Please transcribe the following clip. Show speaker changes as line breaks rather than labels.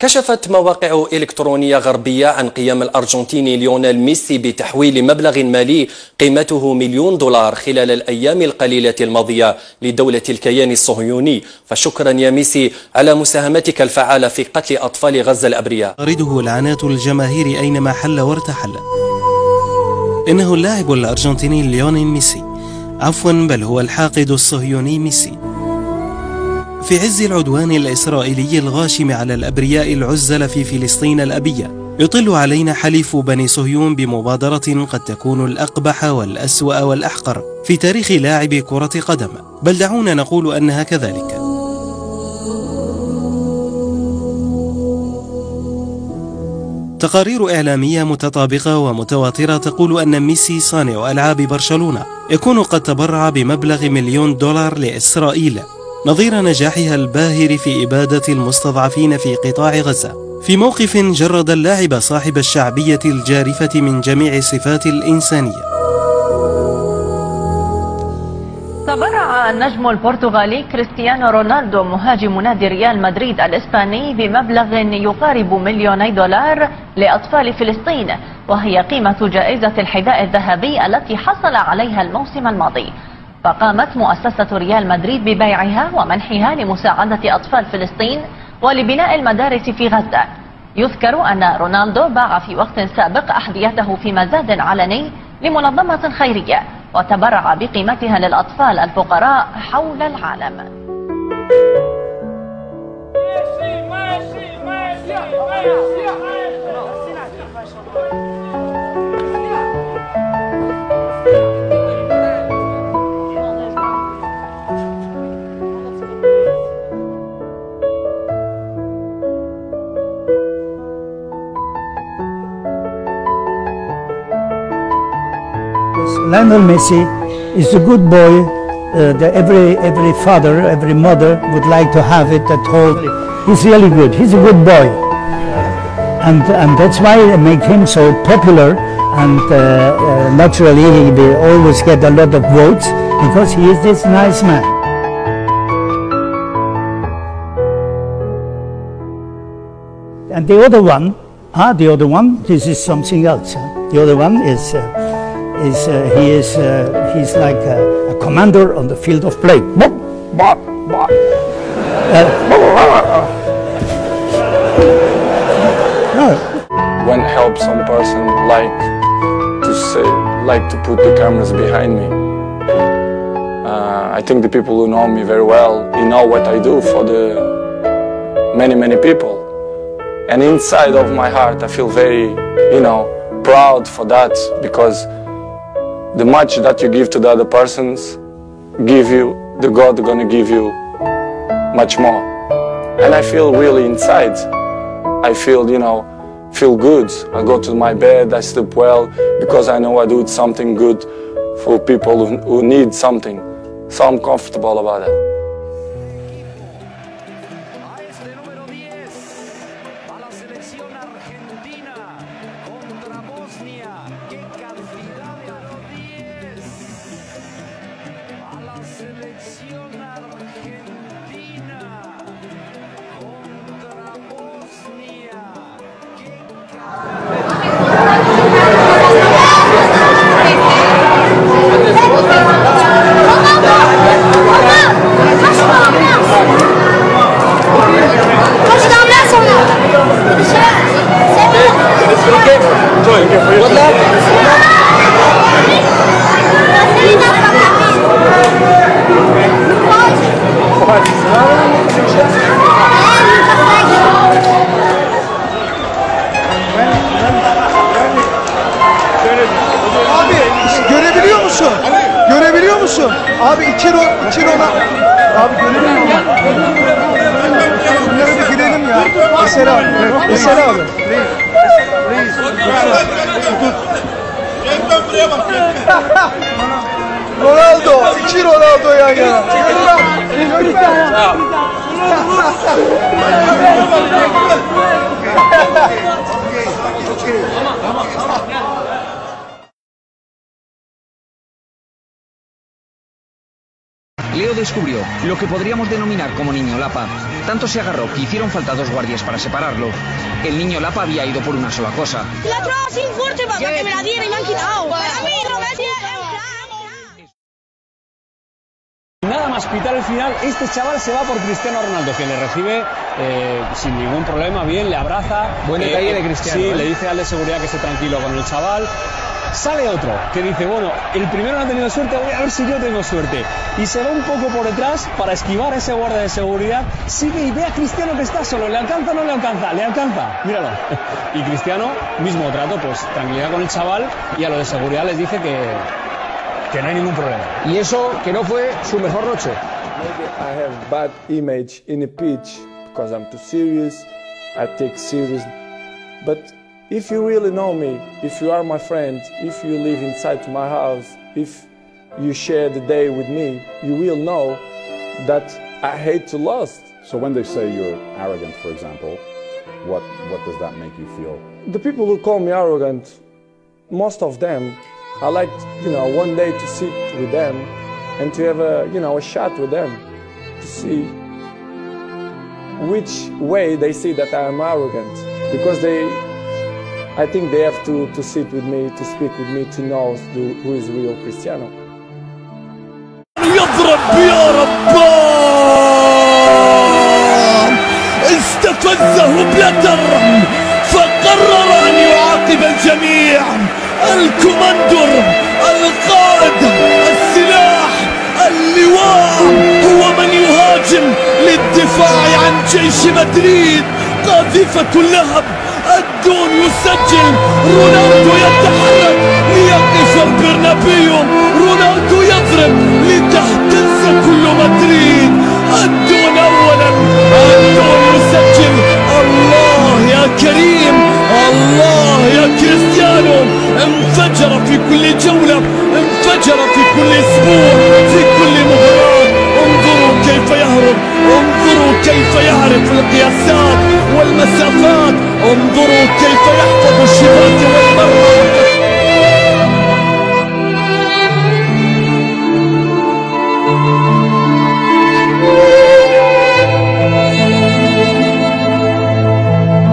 كشفت مواقع إلكترونية غربية عن قيام الأرجنتيني ليونيل ميسي بتحويل مبلغ مالي قيمته $1,000,000 خلال الأيام القليلة الماضية لدولة الكيان الصهيوني. فشكرا يا ميسي على مساهمتك الفعالة في قتل أطفال غزة الأبرياء.
تطارده لعنات الجماهير أينما حل وارتحل. إنه اللاعب الأرجنتيني ليونيل ميسي، عفوا بل هو الحاقد الصهيوني ميسي، في عز العدوان الإسرائيلي الغاشم على الأبرياء العزل في فلسطين الأبية، يطل علينا حليف بني صهيون بمبادرة قد تكون الأقبح والأسوأ والأحقر في تاريخ لاعب كرة قدم، بل دعونا نقول أنها كذلك. تقارير إعلامية متطابقة ومتواترة تقول أن ميسي صانع ألعاب برشلونة يكون قد تبرع بمبلغ $1,000,000 لإسرائيل نظير نجاحها الباهر في إبادة المستضعفين في قطاع غزة، في موقف جرد اللاعب صاحب الشعبية الجارفة من جميع الصفات الإنسانية.
تبرع النجم البرتغالي كريستيانو رونالدو مهاجم نادي ريال مدريد الإسباني بمبلغ يقارب $1,000,000 لأطفال فلسطين، وهي قيمة جائزة الحذاء الذهبي التي حصل عليها الموسم الماضي. فقامت مؤسسة ريال مدريد ببيعها ومنحها لمساعدة أطفال فلسطين ولبناء المدارس في غزة. يذكر أن رونالدو باع في وقت سابق أحذيته في مزاد علني لمنظمة خيرية، وتبرع بقيمتها للأطفال الفقراء حول العالم.
Lionel Messi is a good boy that every father, every mother would like to have it at home. He's really good. He's a good boy, and that's why they make him so popular. And naturally, he will always get a lot of votes because he is this nice man. And the other one, this is something else. The other one is. He's like a commander on the field of play.
When help some person like to put the cameras behind me. I think the people who know me very well, you know what I do for the many people. And inside of my heart, I feel very, proud for that, because the much that you give to the other persons, the God gonna give you much more. And I feel really inside, I feel, feel good. I go to my bed, I sleep well, because I know I do something good for people who need something. So I'm comfortable about it.
Görebiliyor musun? Abi iki rona. Abi görebiliyor musun? Şunlara bir girelim ya. Mesela abi. Ronaldo. İki Ronaldo yan yana.
portero descubrió lo que podríamos denominar como niño lapa. Tanto se agarró que hicieron falta 2 guardias para separarlo. El niño lapa había ido por una sola cosa.
La trova sin fuerte para que me la diera y me han quitado. Para mí no me
Nada más pitar el final, este chaval se va por Cristiano Ronaldo, que le recibe sin ningún problema, bien, le abraza. Buen detalle de Cristiano. Sí, le dice al de seguridad que esté tranquilo con el chaval. Sale otro que dice, bueno, el primero no ha tenido suerte, voy a ver si yo tengo suerte. Y se va un poco por detrás para esquivar a ese guardia de seguridad. Sigue y ve a Cristiano que está solo. ¿Le alcanza o no le alcanza? Le alcanza, míralo. Y Cristiano, mismo trato, pues tranquilidad con el chaval, y a los de seguridad les dice que no hay ningún problema.
Y eso que no fue su mejor noche.
Maybe I have bad image in the pitch because I'm too serious, I take serious, but if you really know me, if you are my friend, if you live inside my house, if you share the day with me, you will know that I hate to lose.
So when they say you're arrogant, for example, what does that make you feel?
The people who call me arrogant, most of them, I like, one day to sit with them and to have a chat with them to see which way they see that I am arrogant, because I think they have to sit with me, to speak with me, to know who is real Cristiano.
يضرب يا ربان، استفزه بلاتر فقرر أن يعاقب الجميع. الكوماندور، القائد، السلاح، اللواء، هو من يهاجم للدفاع عن جيش مدريد. قاذفة اللهب، الدون يسجل، رونالدو يتحرك ليقف البرنابيو، رونالدو يضرب لتهتز كل مدريد. الدون أولا، الدون يسجل. الله يا كريم، الله يا كريستيانو، انفجر في كل جولة، انفجر في كل أسبوع، في كل مباراة. انظروا كيف يهرب، انظروا كيف يعرف القياسات والمسافات، انظروا كيف يحفظ الشباك